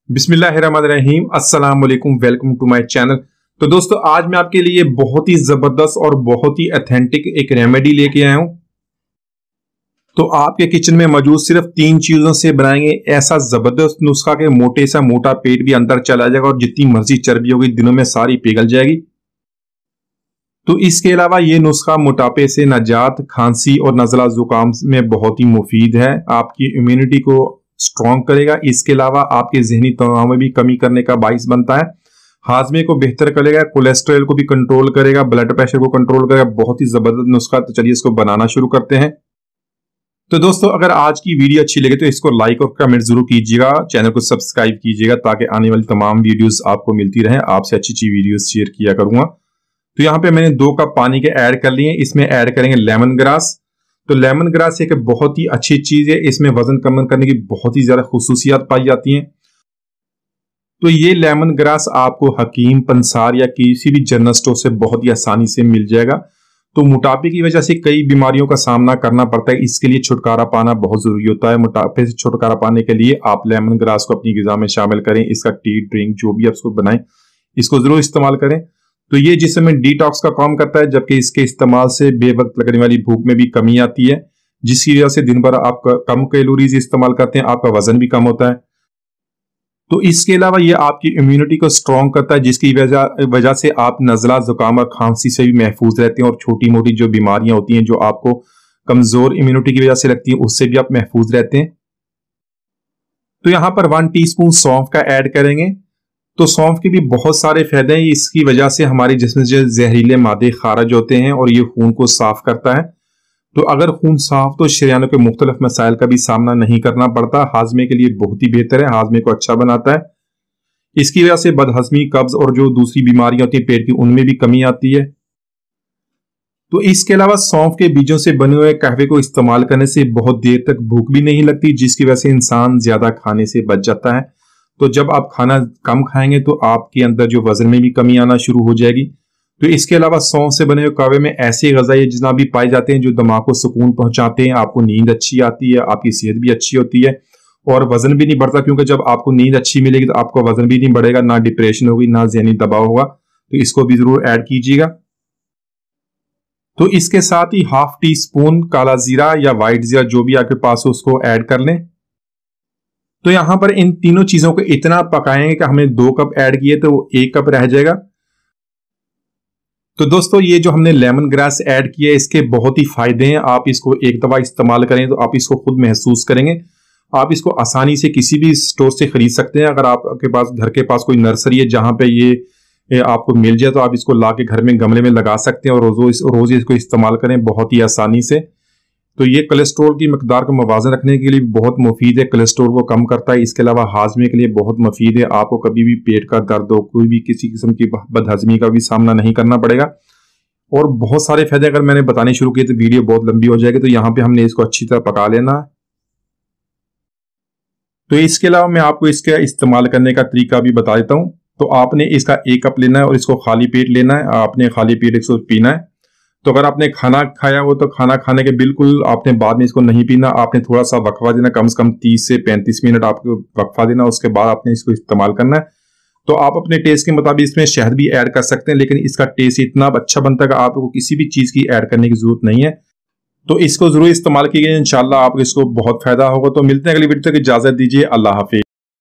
बिस्मिल्लाहिर्रहमानिर्रहीम, अस्सलाम वालेकुम, वेलकम टू माय चैनल। तो दोस्तों, आज मैं आपके लिए बहुत ही जबरदस्त और बहुत ही ऑथेंटिक एक रेमेडी लेके आया हूं। तो आपके किचन में मौजूद सिर्फ 3 चीजों से बनाएंगे ऐसा जबरदस्त नुस्खा के मोटे सा मोटा पेट भी अंदर चला जाएगा और जितनी मर्जी चर्बी होगी दिनों में सारी पिघल जाएगी। तो इसके अलावा ये नुस्खा मोटापे से निजात, खांसी और नज़ला जुकाम में बहुत ही मुफीद है। आपकी इम्यूनिटी को स्ट्रॉन्ग करेगा। इसके अलावा आपके जहनी तनाव में भी कमी करने का बाइस बनता है। हाजमे को बेहतर करेगा, कोलेस्ट्रॉल को भी कंट्रोल करेगा, ब्लड प्रेशर को कंट्रोल करेगा। बहुत ही जबरदस्त नुस्खा। तो चलिए इसको बनाना शुरू करते हैं। तो दोस्तों, अगर आज की वीडियो अच्छी लगे तो इसको लाइक और कमेंट जरूर कीजिएगा, चैनल को सब्सक्राइब कीजिएगा ताकि आने वाली तमाम वीडियोस आपको मिलती रहे। आपसे अच्छी अच्छी वीडियोस शेयर किया करूंगा। तो यहाँ पे मैंने 2 कप पानी के ऐड कर लिए। इसमें ऐड करेंगे लेमन ग्रास। तो लेमन ग्रास एक बहुत ही अच्छी चीज है। इसमें वजन कम करने की बहुत ही ज्यादा खुसूसियात पाई जाती हैं। तो ये लेमन ग्रास आपको हकीम, पंसार या किसी भी जनरल स्टोर से बहुत ही आसानी से मिल जाएगा। तो मोटापे की वजह से कई बीमारियों का सामना करना पड़ता है। इसके लिए छुटकारा पाना बहुत जरूरी होता है। मोटापे से छुटकारा पाने के लिए आप लेमन ग्रास को अपनी ग़िज़ा में शामिल करें। इसका टी, ड्रिंक जो भी आप इसको बनाएं, इसको जरूर इस्तेमाल करें। तो ये जिसमें डिटॉक्स का काम करता है, जबकि इसके इस्तेमाल से बेवक्त लगने वाली भूख में भी कमी आती है, जिसकी वजह से दिन भर आप कम कैलोरीज इस्तेमाल करते हैं, आपका वजन भी कम होता है। तो इसके अलावा ये आपकी इम्यूनिटी को स्ट्रॉन्ग करता है, जिसकी वजह से आप नज़ला, जुकाम और खांसी से भी महफूज रहते हैं और छोटी मोटी जो बीमारियां होती हैं जो आपको कमजोर इम्यूनिटी की वजह से लगती है, उससे भी आप महफूज रहते हैं। तो यहां पर 1 टीस्पून सौंफ का ऐड करेंगे। तो सौंफ के भी बहुत सारे फायदे हैं। इसकी वजह से हमारे जिस्म से जहरीले मादे खारिज होते हैं और ये खून को साफ करता है। तो अगर खून साफ तो शरीयानों के मुख्तलिफ मसाइल का भी सामना नहीं करना पड़ता। हाजमे के लिए बहुत ही बेहतर है, हाजमे को अच्छा बनाता है। इसकी वजह से बदहजमी, कब्ज और जो दूसरी बीमारियां होती है पेट की, उनमें भी कमी आती है। तो इसके अलावा सौंफ के बीजों से बने हुए कहवे को इस्तेमाल करने से बहुत देर तक भूख भी नहीं लगती, जिसकी वजह से इंसान ज्यादा खाने से बच जाता है। तो जब आप खाना कम खाएंगे तो आपके अंदर जो वजन में भी कमी आना शुरू हो जाएगी। तो इसके अलावा सौंफ से बने हुए कहवे में ऐसे ग़िज़ाई अज्जा भी पाए जाते हैं जो दिमाग को सुकून पहुंचाते हैं। आपको नींद अच्छी आती है, आपकी सेहत भी अच्छी होती है और वजन भी नहीं बढ़ता, क्योंकि जब आपको नींद अच्छी मिलेगी तो आपका वजन भी नहीं बढ़ेगा, ना डिप्रेशन होगी, ना ज़हनी दबाव होगा। तो इसको भी जरूर ऐड कीजिएगा। तो इसके साथ ही 1/2 टीस्पून काला जीरा या व्हाइट जीरा जो भी आपके पास हो उसको ऐड कर लें। तो यहां पर इन तीनों चीजों को इतना पकाएंगे कि हमने 2 कप ऐड किए तो वो 1 कप रह जाएगा। तो दोस्तों, ये जो हमने लेमन ग्रास ऐड किया है इसके बहुत ही फायदे हैं। आप इसको एक दफा इस्तेमाल करें तो आप इसको खुद महसूस करेंगे। आप इसको आसानी से किसी भी स्टोर से खरीद सकते हैं। अगर आपके पास घर के पास कोई नर्सरी है जहां पे ये आपको मिल जाए तो आप इसको ला के घर में गमले में लगा सकते हैं और रोज इसको इस्तेमाल करें बहुत ही आसानी से। तो ये कोलेस्ट्रॉल की मकदार को मुवाज़न रखने के लिए बहुत मुफीद है, कोलेस्ट्रॉल को कम करता है। इसके अलावा हाजमे के लिए बहुत मुफीद है। आपको कभी भी पेट का दर्द हो, कोई भी किसी किस्म की बदहजमी का भी सामना नहीं करना पड़ेगा और बहुत सारे फायदे अगर मैंने बताने शुरू किए तो वीडियो बहुत लंबी हो जाएगी। तो यहाँ पे हमने इसको अच्छी तरह पका लेना है। तो इसके अलावा मैं आपको इसके इस्तेमाल करने का तरीका भी बता देता हूँ। तो आपने इसका 1 कप लेना है और इसको खाली पेट लेना है। आपने खाली पेट इसको पीना है। तो अगर आपने खाना खाया हो तो खाना खाने के बिल्कुल आपने बाद में इसको नहीं पीना। आपने थोड़ा सा वक्फा देना, कम से कम 30 से 35 मिनट आपको वक्फा देना। उसके बाद आपने इसको इस्तेमाल करना है। तो आप अपने टेस्ट के मुताबिक इसमें शहद भी ऐड कर सकते हैं, लेकिन इसका टेस्ट इतना अच्छा बनता है कि आपको किसी भी चीज की ऐड करने की जरूरत नहीं है। तो इसको जरूर इस्तेमाल कीजिए, इंशाल्लाह आपको इसको बहुत फायदा होगा। तो मिलते हैं अगली वीडियो तक, इजाजत दीजिए, अल्लाह हाफिज।